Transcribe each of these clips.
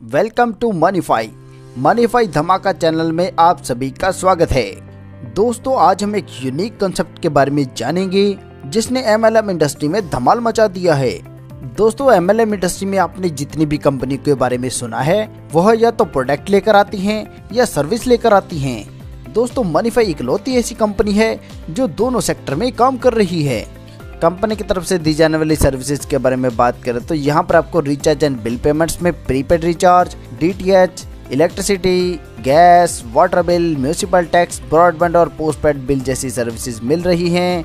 Welcome to मनीफाई धमाका channel में आप सभी का स्वागत है। दोस्तों आज हम एक यूनिक कंसेप्ट के बारे में जानेंगे जिसने एमएलएम इंडस्ट्री में धमाल मचा दिया है। दोस्तों एमएलएम इंडस्ट्री में आपने जितनी भी कंपनी के बारे में सुना है वह या तो प्रोडक्ट लेकर आती हैं या सर्विस लेकर आती हैं। दोस्तों मनीफाई इकलौती ऐसी कंपनी है जो दोनों सेक्टर में काम कर रही है। कंपनी की तरफ से दी जाने वाली सर्विसेज के बारे में बात करें तो यहाँ पर आपको रिचार्ज एंड बिल पेमेंट्स में prepaid recharge, DTH, electricity, gas, water bill, municipal tax, broadband और पोस्टपेड बिल जैसी सर्विसेज मिल रही हैं।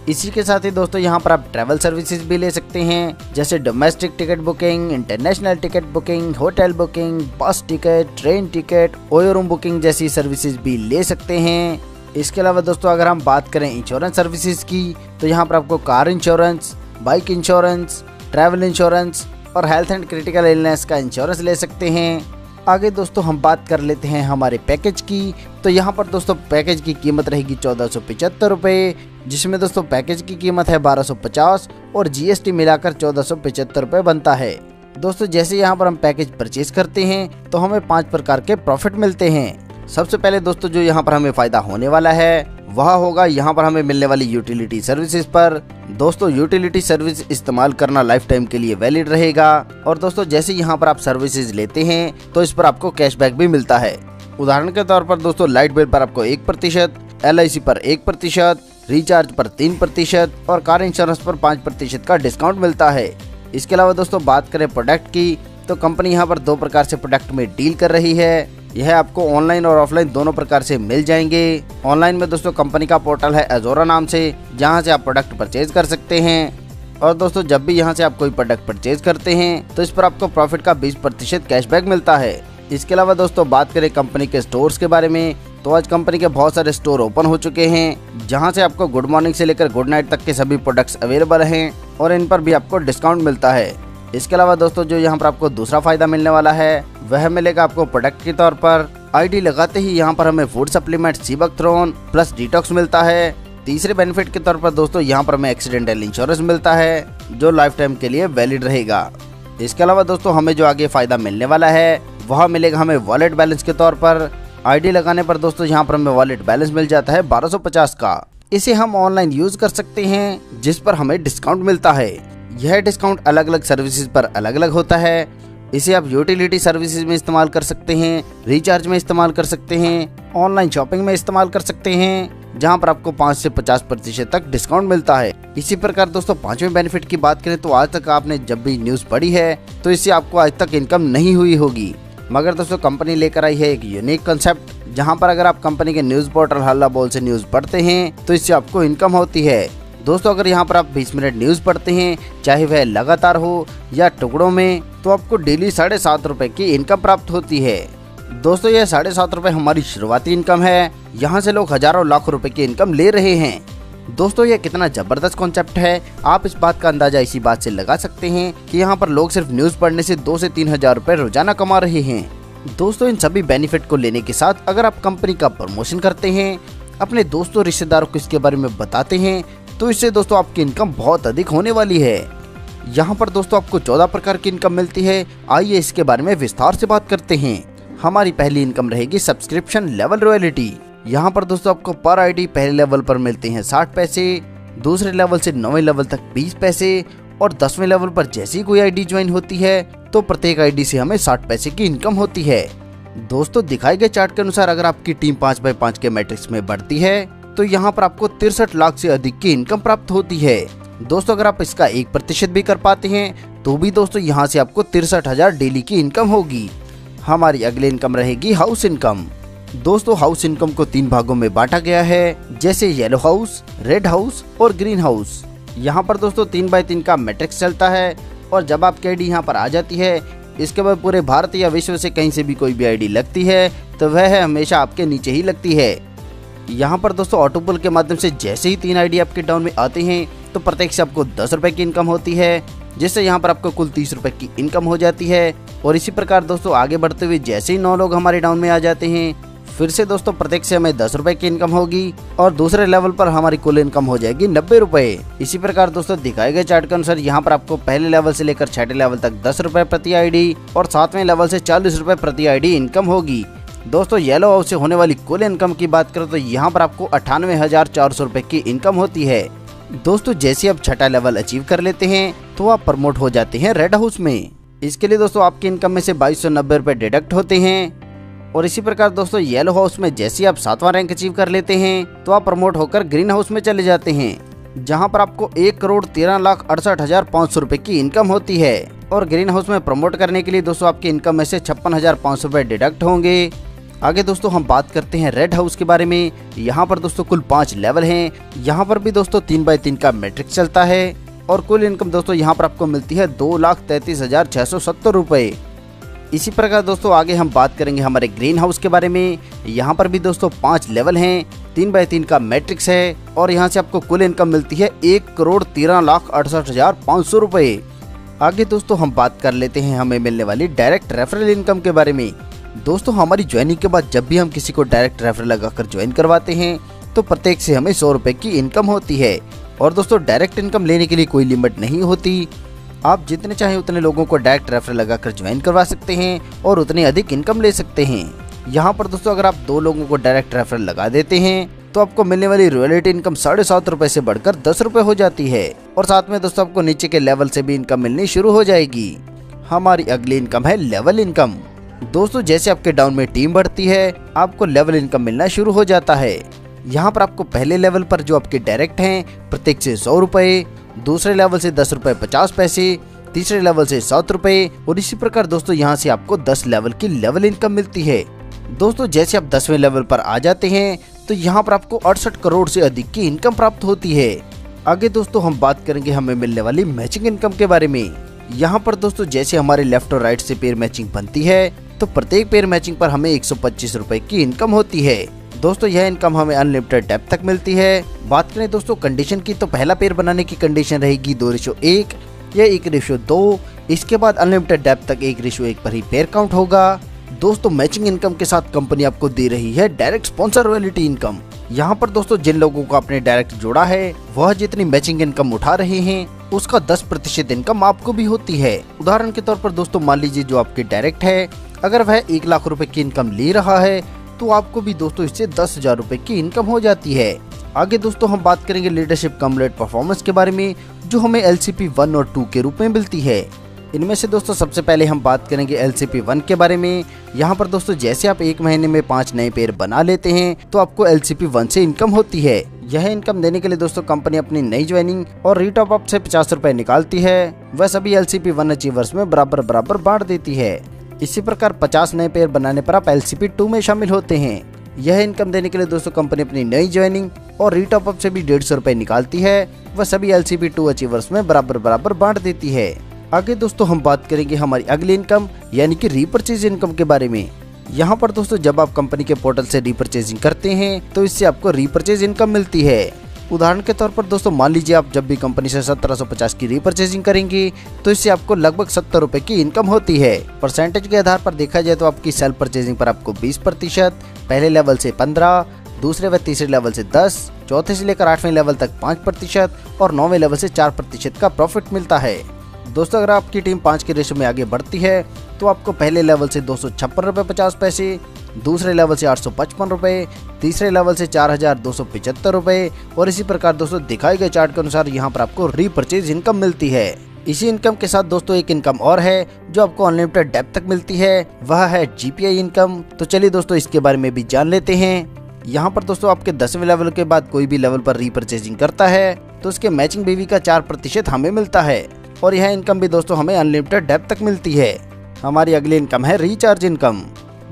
इसी के साथ ही दोस्तों यहाँ पर आप ट्रैवल सर्विसेज भी ले सकते हैं, जैसे domestic ticket booking, international ticket booking, hotel booking, बस ticket, train ticket, OYO room booking जैसी सर्विसेज भी ले सकते हैं। इसके अलावा दोस्तों अगर हम बात करें इंश्योरेंस सर्विसेज की तो यहाँ पर आपको car insurance, bike insurance, travel insurance और हेल्थ एंड क्रिटिकल इलनेस का इंश्योरेंस ले सकते हैं। आगे दोस्तों हम बात कर लेते हैं हमारे पैकेज की। तो यहाँ पर दोस्तों पैकेज की कीमत रहेगी 1475 रुपये, जिसमें दोस्तों पैकेज की कीमत है 1250 और जीएसटी मिलाकर 1475 रुपये बनता है। दोस्तों जैसे यहाँ पर हम पैकेज परचेज करते हैं तो हमें 5 प्रकार के प्रॉफिट मिलते हैं। सबसे पहले दोस्तों जो यहाँ पर हमें फायदा होने वाला है वह होगा यहाँ पर हमें मिलने वाली यूटिलिटी सर्विसेज पर। दोस्तों यूटिलिटी सर्विस इस्तेमाल करना लाइफ टाइम के लिए वैलिड रहेगा। और दोस्तों जैसे यहाँ पर आप सर्विसेज लेते हैं तो इस पर आपको कैशबैक भी मिलता है। उदाहरण के तौर पर दोस्तों लाइट बिल पर आपको 1%, LIC पर 1%, रिचार्ज पर 3% और कार इंश्योरेंस पर 5% का डिस्काउंट मिलता है। इसके अलावा दोस्तों बात करें प्रोडक्ट की तो कंपनी यहाँ पर 2 प्रकार से प्रोडक्ट में डील कर रही है। यह आपको ऑनलाइन और ऑफलाइन दोनों प्रकार से मिल जाएंगे। ऑनलाइन में दोस्तों कंपनी का पोर्टल है अजोरा नाम से, जहां से आप प्रोडक्ट परचेज कर सकते हैं। और दोस्तों जब भी यहां से आप कोई प्रोडक्ट परचेज करते हैं तो इस पर आपको प्रॉफिट का 20% कैशबैक मिलता है। इसके अलावा दोस्तों बात करें कंपनी के स्टोर्स के बारे में तो आज कंपनी के बहुत सारे स्टोर ओपन हो चुके हैं, जहाँ से आपको गुड मॉर्निंग से लेकर गुड नाइट तक के सभी प्रोडक्ट्स अवेलेबल हैं और इन पर भी आपको डिस्काउंट मिलता है। इसके अलावा दोस्तों जो यहाँ पर आपको दूसरा फायदा मिलने वाला है वह मिलेगा आपको प्रोडक्ट के तौर पर। आईडी लगाते ही यहाँ पर हमें food supplement sea buckthorn plus detox मिलता है। तीसरे बेनिफिट के तौर पर दोस्तों यहाँ पर हमें एक्सीडेंटल इंश्योरेंस मिलता है जो लाइफ टाइम के लिए वैलिड रहेगा। इसके अलावा दोस्तों हमें जो आगे फायदा मिलने वाला है वह मिलेगा हमें वॉलेट बैलेंस के तौर पर। आईडी लगाने पर दोस्तों यहाँ पर हमें वॉलेट बैलेंस मिल जाता है 1250 का। इसे हम ऑनलाइन यूज कर सकते हैं जिस पर हमें डिस्काउंट मिलता है। यह डिस्काउंट अलग अलग सर्विसेज पर अलग अलग होता है। इसे आप यूटिलिटी सर्विसेज में इस्तेमाल कर सकते हैं, रिचार्ज में इस्तेमाल कर सकते हैं, ऑनलाइन शॉपिंग में इस्तेमाल कर सकते हैं, जहां पर आपको 5 से 50% तक डिस्काउंट मिलता है। इसी प्रकार दोस्तों 5वें बेनिफिट की बात करें तो आज तक आपने जब भी न्यूज़ पढ़ी है तो इससे आपको आज तक इनकम नहीं हुई होगी, मगर दोस्तों कंपनी लेकर आई है एक यूनिक कंसेप्ट, जहाँ पर अगर आप कंपनी के न्यूज़ पोर्टल हल्ला बोल से न्यूज़ पढ़ते हैं तो इससे आपको इनकम होती है। दोस्तों अगर यहाँ पर आप 20 मिनट न्यूज़ पढ़ते हैं, चाहे वह लगातार हो या टुकड़ों में, तो आपको डेली 7.5 रुपये की इनकम प्राप्त होती है। दोस्तों यह 7.5 रुपये हमारी शुरुआती इनकम है। यहाँ से लोग हजारों लाखों रुपए की इनकम ले रहे हैं। दोस्तों यह कितना जबरदस्त कॉन्सेप्ट है, आप इस बात का अंदाजा इसी बात से लगा सकते हैं कि यहाँ पर लोग सिर्फ न्यूज़ पढ़ने से 2 से 3 हजार रुपये रोजाना कमा रहे हैं। दोस्तों इन सभी बेनिफिट को लेने के साथ अगर आप कंपनी का प्रमोशन करते हैं, अपने दोस्तों रिश्तेदारों को इसके बारे में बताते हैं, तो इससे दोस्तों आपकी इनकम बहुत अधिक होने वाली है। यहाँ पर दोस्तों आपको 14 प्रकार की इनकम मिलती है। आइए इसके बारे में विस्तार से बात करते हैं। हमारी पहली इनकम रहेगी सब्सक्रिप्शन लेवल रॉयल्टी। यहाँ पर दोस्तों आपको पर आईडी पहले लेवल पर मिलते हैं 60 पैसे, दूसरे लेवल से 9वें लेवल तक 20 पैसे और 10वें लेवल पर जैसे ही कोई आईडी ज्वाइन होती है तो प्रत्येक आईडी से हमें 60 पैसे की इनकम होती है। दोस्तों दिखाए गए चार्ट के अनुसार अगर आपकी टीम 5x5 के मैट्रिक्स में बढ़ती है तो यहाँ पर आपको 63 लाख से अधिक की इनकम प्राप्त होती है। दोस्तों अगर आप इसका 1% भी कर पाते हैं तो भी दोस्तों यहाँ से आपको 63,000 डेली की इनकम होगी। हमारी अगली इनकम रहेगी हाउस इनकम। दोस्तों हाउस इनकम को 3 भागों में बांटा गया है, जैसे येलो हाउस, रेड हाउस और ग्रीन हाउस। यहाँ पर दोस्तों 3x3 का मैट्रिक्स चलता है और जब आपकी आईडी यहाँ पर आ जाती है, इसके बाद पूरे भारत या विश्व से कहीं से भी कोई भी आईडी लगती है तो वह हमेशा आपके नीचे ही लगती है। यहाँ पर दोस्तों ऑटोपुल के माध्यम से जैसे ही 3 आईडी आपके डाउन में आते हैं तो प्रत्येक से आपको 10 रुपए की इनकम होती है, जिससे यहाँ पर आपको कुल 30 रुपए की इनकम हो जाती है। और इसी प्रकार दोस्तों आगे बढ़ते हुए जैसे ही 9 लोग हमारे डाउन में आ जाते हैं फिर से दोस्तों प्रत्येक से हमें 10 रुपए की इनकम होगी और दूसरे लेवल पर हमारी कुल इनकम हो जाएगी 90 रुपए। इसी प्रकार दोस्तों दिखाए गए चार्ट के अनुसार यहाँ पर आपको पहले लेवल से लेकर छठे लेवल तक 10 रुपए प्रति आईडी और 7वें लेवल से 40 रुपए प्रति आईडी इनकम होगी। दोस्तों येलो हाउस से होने वाली कुल इनकम की बात करें तो यहाँ पर आपको 98,400 रुपए की इनकम होती है। दोस्तों जैसे आप छठा लेवल अचीव कर लेते हैं तो आप प्रमोट हो जाते हैं रेड हाउस में। इसके लिए दोस्तों आपकी इनकम में से 2290 रुपए डिडक्ट होते हैं। और इसी प्रकार दोस्तों येलो हाउस में जैसे आप 7वां रैंक अचीव कर लेते हैं तो आप प्रमोट होकर ग्रीन हाउस में चले जाते हैं, जहां पर आपको 1,13,68,500 रुपए की इनकम होती है। और ग्रीन हाउस में प्रमोट करने के लिए दोस्तों आपकी इनकम में से 56,500 रुपए डिडक्ट होंगे। आगे दोस्तों हम बात करते हैं रेड हाउस के बारे में। यहाँ पर दोस्तों कुल 5 लेवल हैं। यहाँ पर भी दोस्तों 3x3 का मैट्रिक्स चलता है और कुल इनकम दोस्तों यहाँ पर आपको मिलती है 2,33,670 रुपए। इसी प्रकार दोस्तों आगे हम बात करेंगे हमारे ग्रीन हाउस के बारे में। यहाँ पर भी दोस्तों 5 लेवल हैं, 3x3 का मैट्रिक्स है और यहाँ से आपको कुल इनकम मिलती है 1,13,68,500 रुपए। आगे दोस्तों हम बात कर लेते हैं हमें मिलने वाली डायरेक्ट रेफरल इनकम के बारे में। दोस्तों हमारी ज्वाइनिंग के बाद जब भी हम किसी को डायरेक्ट रेफरल लगाकर ज्वाइन करवाते हैं तो प्रत्येक से हमें 100 रुपए की इनकम होती है। और दोस्तों डायरेक्ट इनकम लेने के लिए कोई लिमिट नहीं होती, आप जितने चाहें उतने लोगों को डायरेक्ट रेफरल लगाकर ज्वाइन करवा सकते हैं और उतनी अधिक इनकम ले सकते हैं। यहाँ पर दोस्तों अगर आप 2 लोगों को डायरेक्ट रेफरल लगा देते हैं तो आपको मिलने वाली रॉयल्टी इनकम 7.5 रुपए से बढ़कर 10 रुपए हो जाती है। और साथ में दोस्तों आपको नीचे के लेवल से भी इनकम मिलनी शुरू हो जाएगी। हमारी अगली इनकम है लेवल इनकम। दोस्तों जैसे आपके डाउन में टीम बढ़ती है आपको लेवल इनकम मिलना शुरू हो जाता है। यहाँ पर आपको पहले लेवल पर जो आपके डायरेक्ट हैं प्रत्येक से 100 रुपए, दूसरे लेवल से 10 रुपए 50 पैसे, तीसरे लेवल से 7 रुपए और इसी प्रकार दोस्तों यहाँ से आपको 10 लेवल की लेवल इनकम मिलती है। दोस्तों जैसे आप 10वें लेवल पर आ जाते हैं तो यहाँ पर आपको 68 करोड़ से अधिक की इनकम प्राप्त होती है। आगे दोस्तों हम बात करेंगे हमें मिलने वाली मैचिंग इनकम के बारे में। यहाँ पर दोस्तों जैसे हमारे लेफ्ट और राइट से पेयर मैचिंग बनती है तो प्रत्येक पेयर मैचिंग पर हमें 125 रुपए की इनकम होती है। दोस्तों यह इनकम हमें अनलिमिटेड डेप्थ तक मिलती है। बात करें दोस्तों कंडीशन की तो पहला पेयर बनाने की कंडीशन रहेगी 2:1 या 1:2। इसके बाद अनलिमिटेड डेप्थ तक 1:1 पर ही पेयर काउंट होगा। दोस्तों मैचिंग इनकम के साथ कंपनी आपको दे रही है डायरेक्ट स्पॉन्सर रॉयल्टी इनकम। यहाँ पर दोस्तों जिन लोगों को आपने डायरेक्ट जोड़ा है वह जितनी मैचिंग इनकम उठा रहे हैं उसका 10% इनकम आपको भी होती है। उदाहरण के तौर पर दोस्तों मान लीजिए जो आपके डायरेक्ट है अगर वह 1 लाख रुपए की इनकम ले रहा है तो आपको भी दोस्तों इससे 10,000 रुपए की इनकम हो जाती है। आगे दोस्तों हम बात करेंगे लीडरशिप कम लेट परफॉर्मेंस के बारे में जो हमें LCP 1 और 2 के रूप में मिलती है। इनमें से दोस्तों सबसे पहले हम बात करेंगे LCP 1 के बारे में। यहाँ पर दोस्तों जैसे आप 1 महीने में 5 नए पेयर बना लेते हैं तो आपको LCP 1 से इनकम होती है। यह इनकम देने के लिए दोस्तों कंपनी अपनी नई ज्वाइनिंग और रीटॉप अप से 50 रुपए निकालती है। वह सभी LCP 1 अचीवर्स में बराबर बांट देती है। इसी प्रकार 50 नए पेयर बनाने पर आप LCP 2 में शामिल होते हैं। यह इनकम देने के लिए दोस्तों कंपनी अपनी नई ज्वाइनिंग और रीटॉप अप से भी 150 रुपए निकालती है। वह सभी LCP 2 अचीवर्स में बराबर बांट देती है। आगे दोस्तों हम बात करेंगे हमारी अगली इनकम यानी कि रीपरचेज इनकम के बारे में। यहाँ पर दोस्तों जब आप कंपनी के पोर्टल से रीपरचेजिंग करते हैं तो इससे आपको रीपरचेज इनकम मिलती है। उदाहरण के तौर पर दोस्तों मान लीजिए आप जब भी कंपनी से 1750 की रीपरचेजिंग करेंगे तो इससे आपको लगभग 70 रुपए की इनकम होती है। परसेंटेज के आधार पर देखा जाए तो आपकी सेल्फ परचेजिंग पर आपको 20%, पहले लेवल से 15%, दूसरे व तीसरे लेवल से 10%, चौथे से लेकर 8वें लेवल तक 5% और 9वें लेवल से 4% का प्रॉफिट मिलता है। दोस्तों अगर आपकी टीम 5 के रेशो में आगे बढ़ती है तो आपको पहले लेवल से 256 रुपए 50 पैसे, दूसरे लेवल से 855 रुपए, तीसरे लेवल से 4,275 रुपए और इसी प्रकार दोस्तों दिखाए गए चार्ट के अनुसार यहाँ पर आपको रीपरचेज इनकम मिलती है। इसी इनकम के साथ दोस्तों एक इनकम और है जो आपको अनलिमिटेड डेप्थ तक मिलती है, वह है GPI इनकम। तो चलिए दोस्तों इसके बारे में भी जान लेते हैं। यहाँ पर दोस्तों आपके 10वें लेवल के बाद कोई भी लेवल पर रीपरचेजिंग करता है तो उसके मैचिंग BV का 4% हमें मिलता है और यह इनकम भी दोस्तों हमें अनलिमिटेड डेप्थ तक मिलती है। हमारी अगली इनकम है रिचार्ज इनकम।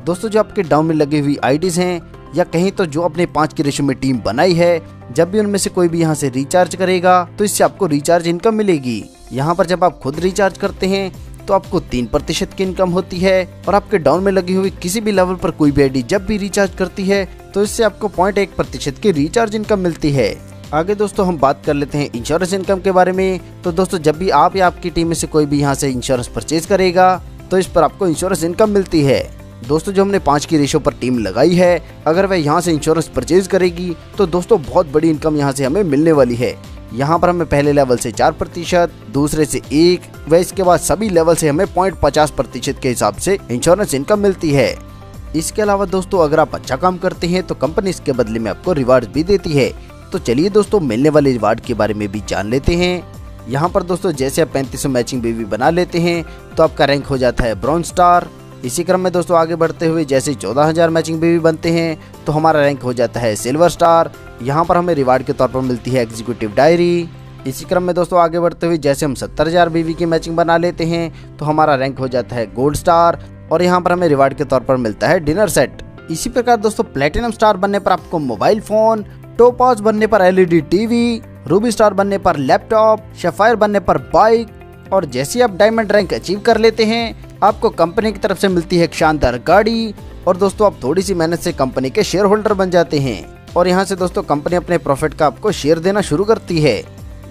दोस्तों जो आपके डाउन में लगी हुई IDs हैं या कहीं तो जो अपने 5 के रेशो में टीम बनाई है, जब भी उनमें से कोई भी यहाँ से रिचार्ज करेगा तो इससे आपको रिचार्ज इनकम मिलेगी। यहाँ पर जब आप खुद रिचार्ज करते हैं तो आपको 3% की इनकम होती है और आपके डाउन में लगी हुई किसी भी लेवल पर कोई भी ID जब भी रिचार्ज करती है तो इससे आपको 0.1% की रिचार्ज इनकम मिलती है। आगे दोस्तों हम बात कर लेते हैं इंश्योरेंस इनकम के बारे में। तो दोस्तों जब भी आप या आपकी टीम में से कोई भी यहाँ से इंश्योरेंस परचेज करेगा तो इस पर आपको इंश्योरेंस इनकम मिलती है। दोस्तों जो हमने 5 की रेशो पर टीम लगाई है, अगर वह यहाँ से इंश्योरेंस परचेज करेगी तो दोस्तों बहुत बड़ी इनकम यहाँ से हमें मिलने वाली है। यहाँ पर हमें पहले लेवल से 4%, दूसरे से 1 व इसके बाद सभी लेवल से हमें 0.50% के हिसाब से इंश्योरेंस इनकम मिलती है। इसके अलावा दोस्तों अगर आप अच्छा काम करते हैं तो कंपनी इसके बदले में आपको रिवार्ड भी देती है। तो चलिए दोस्तों मिलने वाले रिवार्ड के बारे में भी जान लेते हैं। यहाँ पर दोस्तों जैसे आप 3500 मैचिंग बेबी बना लेते हैं तो आपका रैंक हो जाता है ब्रॉन्ज स्टार। इसी क्रम में दोस्तों आगे बढ़ते हुए जैसे 14000 मैचिंग बेबी बनते हैं तो हमारा रैंक हो जाता है सिल्वर स्टार। यहाँ पर हमें रिवार्ड के तौर पर मिलती है एग्जीक्यूटिव डायरी। इसी क्रम में दोस्तों आगे बढ़ते हुए जैसे हम 70000 बेबी की मैचिंग बना लेते हैं तो हमारा रैंक हो जाता है गोल्ड स्टार और यहाँ पर हमें रिवार्ड के तौर पर मिलता है डिनर सेट। इसी प्रकार दोस्तों प्लेटिनम स्टार बनने पर आपको मोबाइल फोन, टोपाज बनने पर एलईडी टीवी, रूबी स्टार बनने पर लैपटॉप, सफायर बनने पर बाइक और जैसे आप डायमंड रैंक अचीव कर लेते हैं आपको कंपनी की तरफ से मिलती है एक शानदार गाड़ी और दोस्तों आप थोड़ी सी मेहनत से कंपनी के शेयर होल्डर बन जाते हैं और यहाँ से दोस्तों कंपनी अपने प्रॉफिट का आपको शेयर देना शुरू करती है।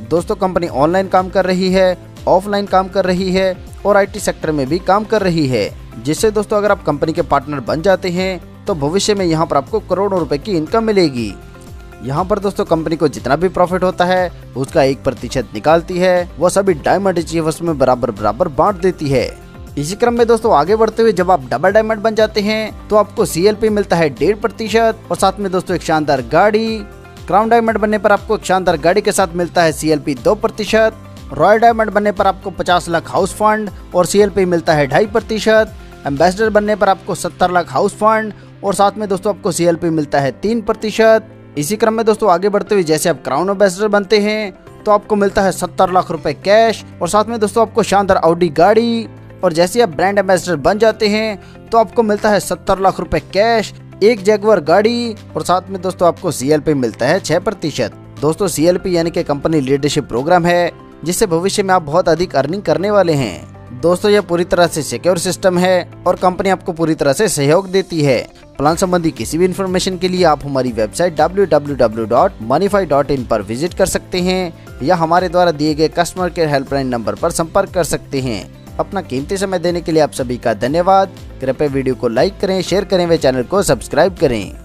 दोस्तों कंपनी ऑनलाइन काम कर रही है, ऑफलाइन काम कर रही है और आईटी सेक्टर में भी काम कर रही है, जिससे दोस्तों अगर आप कंपनी के पार्टनर बन जाते हैं तो भविष्य में यहाँ पर आपको करोड़ों रुपए की इनकम मिलेगी। यहाँ पर दोस्तों कंपनी को जितना भी प्रॉफिट होता है उसका 1% निकालती है, वह सभी डायमंड अचीवर्स में बराबर बराबर बांट देती है। इसी क्रम में दोस्तों आगे बढ़ते हुए जब आप डबल डायमंड बन जाते हैं तो आपको CLP मिलता है 1.5% और साथ में दोस्तों एक शानदार गाड़ी। क्राउन डायमंड बनने पर आपको एक शानदार गाड़ी के साथ मिलता है CLP 2%। रॉयल डायमंड बनने पर आपको 50 लाख हाउस फंड और CLP मिलता है 2.5%। एम्बेसडर बनने पर आपको 70 लाख हाउस फंड और साथ में दोस्तों आपको CLP मिलता है 3%। इसी क्रम में दोस्तों आगे बढ़ते हुए जैसे आप क्राउन एम्बेसडर बनते हैं तो आपको मिलता है 70 लाख रुपए कैश और साथ में दोस्तों आपको शानदार ऑडी गाड़ी और जैसे आप ब्रांड एम्बेसडर बन जाते हैं तो आपको मिलता है 70 लाख रुपए कैश, एक जैगुआर गाड़ी और साथ में दोस्तों आपको CLP मिलता है 6%। दोस्तों CLP यानी कि कंपनी लीडरशिप प्रोग्राम है जिससे भविष्य में आप बहुत अधिक अर्निंग करने वाले हैं। दोस्तों यह पूरी तरह से सिक्योर सिस्टम है और कंपनी आपको पूरी तरह से सहयोग देती है। प्लान संबंधी किसी भी इन्फॉर्मेशन के लिए आप हमारी वेबसाइट www.monify.in पर विजिट कर सकते हैं या हमारे द्वारा दिए गए कस्टमर केयर हेल्पलाइन नंबर पर संपर्क कर सकते हैं। अपना कीमती समय देने के लिए आप सभी का धन्यवाद। कृपया वीडियो को लाइक करें, शेयर करें व चैनल को सब्सक्राइब करें।